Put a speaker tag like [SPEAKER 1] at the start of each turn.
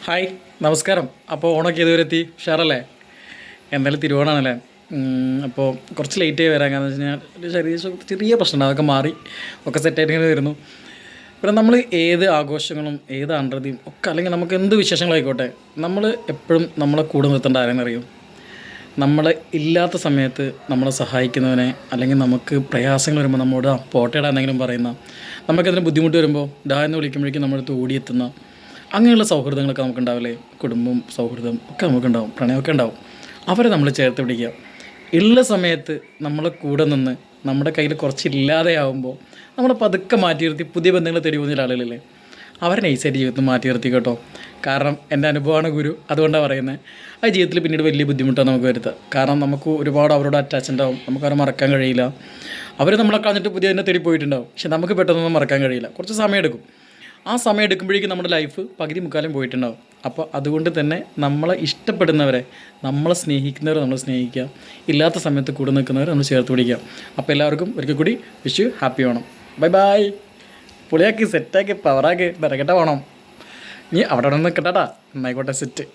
[SPEAKER 1] Hi, നമസ്കാരം. അപ്പോൾ ഓണൊക്കെ ഇതുവരെ എത്തി, ഉഷാറല്ലേ? എന്തായാലും തിരുവോണമാണല്ലേ. അപ്പോൾ കുറച്ച് ലേറ്റായി വരാൻ കാരണം വെച്ച് കഴിഞ്ഞാൽ ഒരു ചെറിയ പ്രശ്നമുണ്ട്, അതൊക്കെ മാറി ഒക്കെ സെറ്റായിട്ട് ഇങ്ങനെ വരുന്നു. പിന്നെ നമ്മൾ ഏത് ആഘോഷങ്ങളും ഏത് ആണ്ടതിയും ഒക്കെ അല്ലെങ്കിൽ നമുക്ക് എന്ത് വിശേഷങ്ങളായിക്കോട്ടെ, നമ്മൾ എപ്പോഴും നമ്മളെ കൂടെ നിർത്തേണ്ട ആരെന്നറിയും? നമ്മൾ ഇല്ലാത്ത സമയത്ത് നമ്മളെ സഹായിക്കുന്നവനെ, അല്ലെങ്കിൽ നമുക്ക് പ്രയാസങ്ങൾ വരുമ്പോൾ നമ്മോട് പോട്ടേടാ എന്തെങ്കിലും പറയുന്ന, നമുക്കതിന് ബുദ്ധിമുട്ട് വരുമ്പോൾ ഡാ എന്ന് വിളിക്കുമ്പോഴേക്കും നമ്മളടുത്ത് ഓടിയെത്തുന്ന അങ്ങനെയുള്ള സൗഹൃദങ്ങളൊക്കെ നമുക്കുണ്ടാവില്ലേ? കുടുംബം, സൗഹൃദം ഒക്കെ നമുക്കുണ്ടാവും, പ്രണയമൊക്കെ ഉണ്ടാവും. അവരെ നമ്മൾ ചേർത്ത് പിടിക്കുക. ഉള്ള സമയത്ത് നമ്മളെ കൂടെ നിന്ന് നമ്മുടെ കയ്യിൽ കുറച്ചില്ലാതെയാവുമ്പോൾ നമ്മൾ പതുക്കെ മാറ്റി നിർത്തി പുതിയ ബന്ധങ്ങൾ തേടി പോകുന്ന ആളുകളില്ലേ, അവരെ നൈസായിട്ട് ജീവിതത്തിൽ മാറ്റി നിർത്തി കേട്ടോ. കാരണം എൻ്റെ അനുഭവമാണ് ഗുരു, അതുകൊണ്ടാണ് പറയുന്നത്. ആ ജീവിതത്തിൽ പിന്നീട് വലിയ ബുദ്ധിമുട്ടാണ് നമുക്ക് വരുത്തുക. കാരണം നമുക്ക് ഒരുപാട് അവരോട് അറ്റാച്ച്മെൻ്റ് ആവും, നമുക്കവരെ മറക്കാൻ കഴിയില്ല. അവർ നമ്മളെ കളഞ്ഞിട്ട് പുതിയ തന്നെ തേടി പോയിട്ടുണ്ടാവും, പക്ഷെ നമുക്ക് പെട്ടെന്നൊന്നും മറക്കാൻ കഴിയില്ല, കുറച്ച് സമയമെടുക്കും. ആ സമയം എടുക്കുമ്പോഴേക്കും നമ്മുടെ ലൈഫ് പകുതി മുക്കാലും പോയിട്ടുണ്ടാവും. അപ്പോൾ അതുകൊണ്ട് തന്നെ നമ്മളെ ഇഷ്ടപ്പെടുന്നവരെ, നമ്മളെ സ്നേഹിക്കുന്നവരെ നമ്മൾ സ്നേഹിക്കുക, ഇല്ലാത്ത സമയത്ത് കൂടെ നിൽക്കുന്നവരെ നമ്മൾ ചേർത്ത് പിടിക്കുക. അപ്പോൾ എല്ലാവർക്കും ഒരിക്കൽ കൂടി wish happy Onam. Bye bye. പൊളിയാക്കി സെറ്റാക്കി പവറാക്കി ഇറക്കട്ടെ ഓണം. ഇനി അവിടെ നിൽക്കട്ടാ, എന്നായിക്കോട്ടെ സെറ്റ്.